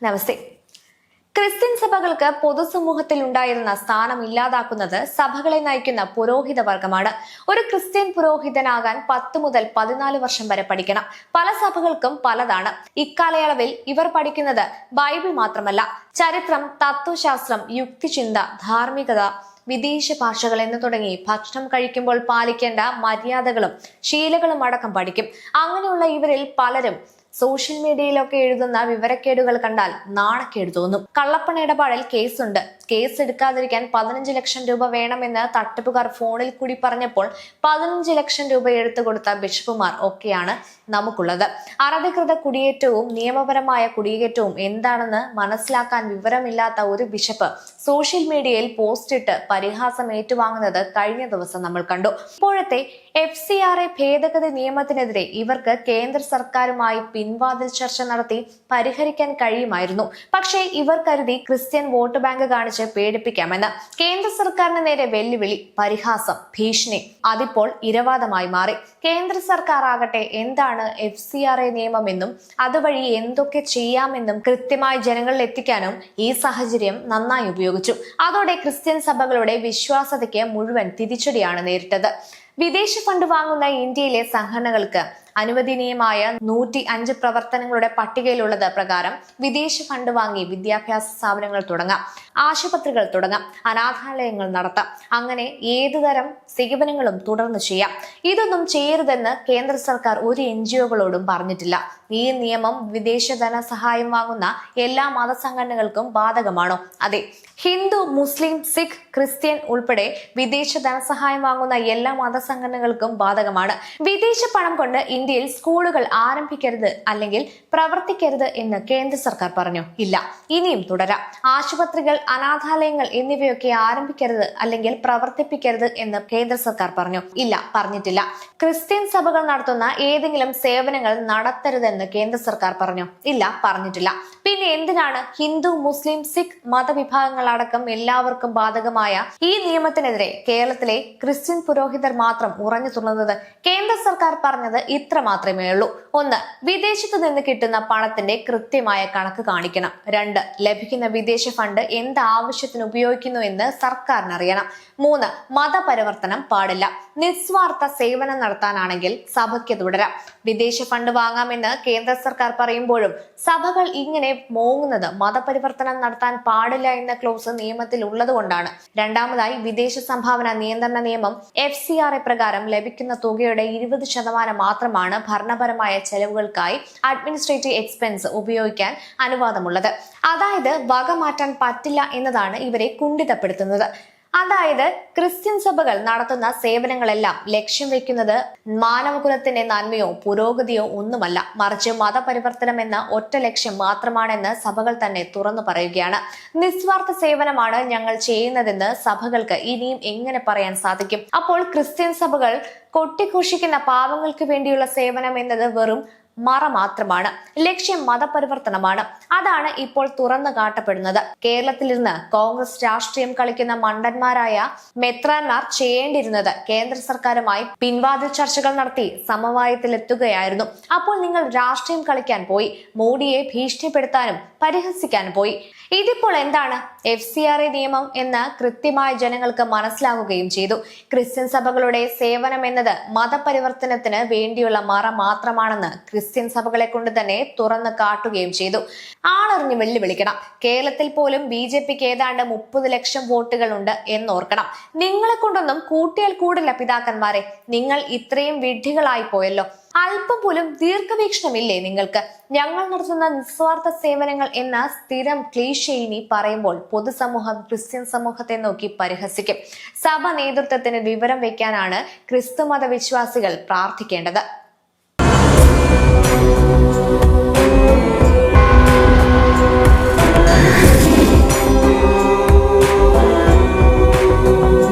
നമസ്തേ. Christian സഭകൾക്ക് പൊതുസമൂഹത്തിൽ ഉണ്ടായിരുന്ന സ്ഥാനം ഇല്ലാതാക്കുന്നത് സഭകളെ നയിക്കുന്ന പുരോഹിത വർഗമാണ്. ഒരു ക്രിസ്ത്യൻ പുരോഹിതനാകാൻ 10 മുതൽ 14 വർഷം വരെ പഠിക്കണം. പല സഭകൾക്കും പലതാണ്. ഇക്കാലയളവിൽ ഇവർ പഠിക്കുന്നത് ബൈബിൾ മാത്രമല്ല, ചരിത്രം, തത്വശാസ്ത്രം, യുക്തിചിന്ത, ധാർമ്മികത, വിദേശ ഭാഷകൾ എന്ന് തുടങ്ങി ഭക്ഷണം കഴിക്കുമ്പോൾ പാലിക്കേണ്ട മര്യാദകളും ശീലങ്ങളും അടക്കം പഠിക്കും. അങ്ങനെയുള്ള ഇവരിൽ പലരും സോഷ്യൽ മീഡിയയിലൊക്കെ എഴുതുന്ന വിവരക്കേടുകൾ കണ്ടാൽ നാണക്കേട് തോന്നും. കള്ളപ്പണ ഇടപാടിൽ കേസുണ്ട്, കേസ് എടുക്കാതിരിക്കാൻ 15 ലക്ഷം രൂപ വേണമെന്ന് തട്ടിപ്പുകാർ ഫോണിൽ കൂടി പറഞ്ഞപ്പോൾ 15 ലക്ഷം രൂപ എടുത്തു കൊടുത്ത ബിഷപ്പുമാർ ഒക്കെയാണ് നമുക്കുള്ളത്. അനധികൃത കുടിയേറ്റവും നിയമപരമായ കുടിയേറ്റവും എന്താണെന്ന് മനസ്സിലാക്കാൻ വിവരമില്ലാത്ത ഒരു ബിഷപ്പ് സോഷ്യൽ മീഡിയയിൽ പോസ്റ്റ് ഇട്ട് പരിഹാസം ഏറ്റുവാങ്ങുന്നത് കഴിഞ്ഞ ദിവസം നമ്മൾ കണ്ടു. ഇപ്പോഴത്തെ FCRA ഭേദഗതി നിയമത്തിനെതിരെ ഇവർക്ക് കേന്ദ്ര സർക്കാരുമായി പിൻവാതിൽ ചർച്ച നടത്തി പരിഹരിക്കാൻ കഴിയുമായിരുന്നു. പക്ഷേ ഇവർ കരുതി ക്രിസ്ത്യൻ വോട്ട് ബാങ്ക് കാണിച്ച് പേടിപ്പിക്കാമെന്ന്. കേന്ദ്ര സർക്കാരിന് നേരെ വെല്ലുവിളി, പരിഹാസം, ഭീഷണി അതിപ്പോൾ ഇരവാദമായി മാറി. കേന്ദ്ര സർക്കാർ ആകട്ടെ എന്താണ് FCRA നിയമമെന്നും അതുവഴി എന്തൊക്കെ ചെയ്യാമെന്നും കൃത്യമായി ജനങ്ങളിൽ എത്തിക്കാനും ഈ സാഹചര്യം നന്നായി ഉപയോഗിച്ചു. അതോടെ ക്രിസ്ത്യൻ സഭകളുടെ വിശ്വാസ്യതയ്ക്ക് മുഴുവൻ തിരിച്ചടിയാണ് നേരിട്ടത്. വിദേശ ഫണ്ട് വാങ്ങുന്ന ഇന്ത്യയിലെ സംഘടനകൾക്ക് അനുവദനീയമായ 105 പ്രവർത്തനങ്ങളുടെ പട്ടികയിലുള്ളത് പ്രകാരം വിദേശ ഫണ്ട് വാങ്ങി വിദ്യാഭ്യാസ സ്ഥാപനങ്ങൾ തുടങ്ങാം, ആശുപത്രികൾ തുടങ്ങാം, അനാഥാലയങ്ങൾ നടത്താം. അങ്ങനെ ഏതുതരം സേവനങ്ങളും തുടർന്ന് ചെയ്യാം. ഇതൊന്നും ചെയ്യരുതെന്ന് കേന്ദ്ര സർക്കാർ ഒരു NGOകളോടും പറഞ്ഞിട്ടില്ല. ഈ നിയമം വിദേശ ധനസഹായം വാങ്ങുന്ന എല്ലാ മതസംഘടനകൾക്കും ബാധകമാണോ? അതെ. ഹിന്ദു, മുസ്ലിം, സിഖ്, ക്രിസ്ത്യൻ ഉൾപ്പെടെ വിദേശ ധനസഹായം വാങ്ങുന്ന എല്ലാ മതസംഘടനകൾക്കും ബാധകമാണ്. വിദേശ പണം കൊണ്ട് ഇന്ത്യയിൽ സ്കൂളുകൾ ആരംഭിക്കരുത് അല്ലെങ്കിൽ പ്രവർത്തിക്കരുത് എന്ന് കേന്ദ്ര സർക്കാർ പറഞ്ഞു? ഇല്ല, ഇനിയും തുടരാം. ആശുപത്രികൾ, അനാഥാലയങ്ങൾ എന്നിവയൊക്കെ ആരംഭിക്കരുത് അല്ലെങ്കിൽ പ്രവർത്തിപ്പിക്കരുത് എന്ന് കേന്ദ്ര സർക്കാർ പറഞ്ഞു? ഇല്ല, പറഞ്ഞിട്ടില്ല. ക്രിസ്ത്യൻ സഭകൾ നടത്തുന്ന ഏതെങ്കിലും സേവനങ്ങൾ നടത്തരുതെന്ന് കേന്ദ്ര സർക്കാർ പറഞ്ഞു? ഇല്ല, പറഞ്ഞിട്ടില്ല. പിന്നെ എന്തിനാണ് ഹിന്ദു, മുസ്ലിം, സിഖ് മതവിഭാഗങ്ങൾ അടക്കം എല്ലാവർക്കും ബാധകമായ ഈ നിയമത്തിനെതിരെ കേരളത്തിലെ ക്രിസ്ത്യൻ പുരോഹിതർ മാത്രം ഉറഞ്ഞു തുറന്നത്? കേന്ദ്ര സർക്കാർ പറഞ്ഞത് ഇത്ര മാത്രമേ ഉള്ളൂ. 1. വിദേശത്തു നിന്ന് കിട്ടുന്ന പണത്തിന്റെ കൃത്യമായ കണക്ക് കാണിക്കണം. 2. ലഭിക്കുന്ന വിദേശ ഫണ്ട് എന്ത് ആവശ്യത്തിന് ഉപയോഗിക്കുന്നു എന്ന് സർക്കാരിന് അറിയണം. 3. മതപരിവർത്തനം പാടില്ല. നിസ്വാർത്ഥ സേവനം നടത്താനാണെങ്കിൽ സഭയ്ക്ക് തുടരാം. വിദേശ ഫണ്ട് വാങ്ങാമെന്ന് കേന്ദ്ര സർക്കാർ പറയുമ്പോഴും സഭകൾ ഇങ്ങനെ മോങ്ങുന്നത് മതപരിവർത്തനം നടത്താൻ പാടില്ല എന്ന ക്ലോസ് നിയമത്തിൽ ഉള്ളതുകൊണ്ടാണ്. രണ്ടാമതായി, വിദേശ സംഭാവന നിയന്ത്രണ നിയമം FCRA പ്രകാരം ലഭിക്കുന്ന തുകയുടെ 20% മാത്രമാണ് ഭരണപരമായ ചെലവുകൾക്കായി അഡ്മിനിസ്ട്രേറ്റീവ് എക്സ്പെൻസ് ഉപയോഗിക്കാൻ അനുവാദമുള്ളത്. അതായത് വക മാറ്റാൻ പറ്റില്ല എന്നതാണ് ഇവരെ കുണ്ഠിതപ്പെടുത്തുന്നത്. അതായത് ക്രിസ്ത്യൻ സഭകൾ നടത്തുന്ന സേവനങ്ങളെല്ലാം ലക്ഷ്യം വെക്കുന്നത് മാനവകുലത്തിന്റെ നന്മയോ പുരോഗതിയോ ഒന്നുമല്ല, മറിച്ച് മതപരിവർത്തനം എന്ന ഒറ്റ ലക്ഷ്യം മാത്രമാണെന്ന് സഭകൾ തന്നെ തുറന്നു പറയുകയാണ്. നിസ്വാർത്ഥ സേവനമാണ് ഞങ്ങൾ ചെയ്യുന്നതെന്ന് സഭകൾക്ക് ഇനിയും എങ്ങനെ പറയാൻ സാധിക്കും? അപ്പോൾ ക്രിസ്ത്യൻ സഭകൾ കൊട്ടിഘോഷിക്കുന്ന പാവങ്ങൾക്ക് വേണ്ടിയുള്ള സേവനം എന്നത് വെറും മറ മാത്രമാണ്. ലക്ഷ്യം മതപരിവർത്തനമാണ്. അതാണ് ഇപ്പോൾ തുറന്നു കാട്ടപ്പെടുന്നത്. കേരളത്തിലിരുന്ന് കോൺഗ്രസ് രാഷ്ട്രീയം കളിക്കുന്ന മണ്ടന്മാരായ മെത്രാന്മാർ ചെയ്യേണ്ടിയിരുന്നത് കേന്ദ്ര സർക്കാരുമായി പിൻവാതിൽ ചർച്ചകൾ നടത്തി സമവായത്തിലെത്തുകയായിരുന്നു. അപ്പോൾ നിങ്ങൾ രാഷ്ട്രീയം കളിക്കാൻ പോയി, മോഡിയെ ഭീഷണിപ്പെടുത്താനും പരിഹസിക്കാനും പോയി. ഇതിപ്പോൾ എന്താണ്? FCRA നിയമം എന്ന് കൃത്യമായ ജനങ്ങൾക്ക് മനസ്സിലാകുകയും ചെയ്തു. ക്രിസ്ത്യൻ സഭകളുടെ സേവനം എന്നത് മതപരിവർത്തനത്തിന് വേണ്ടിയുള്ള മറ മാത്രമാണെന്ന് ക്രിസ്ത്യൻ സഭകളെ കൊണ്ട് തന്നെ തുറന്നു കാട്ടുകയും ചെയ്തു. ആളറിഞ്ഞ് വെല്ലുവിളിക്കണം. കേരളത്തിൽ പോലും BJPക്ക് ഏതാണ്ട് 30 ലക്ഷം വോട്ടുകൾ ഉണ്ട് എന്നോർക്കണം. നിങ്ങളെ കൊണ്ടൊന്നും കൂട്ടിയാൽ കൂടില്ല പിതാക്കന്മാരെ. നിങ്ങൾ ഇത്രയും വിഡ്ഢികളായി പോയല്ലോ. അല്പം പോലും ദീർഘവീക്ഷണമില്ലേ നിങ്ങൾക്ക്? ഞങ്ങൾ നടത്തുന്ന നിസ്വാർത്ഥ സേവനങ്ങൾ എന്ന സ്ഥിരം ക്ലീഷേ ഇനി പറയുമ്പോൾ പൊതുസമൂഹം ക്രിസ്ത്യൻ സമൂഹത്തെ നോക്കി പരിഹസിക്കും. സഭ നേതൃത്വത്തിന് വിവരം വെക്കാനാണ് ക്രിസ്തുമത വിശ്വാസികൾ പ്രാർത്ഥിക്കേണ്ടത്.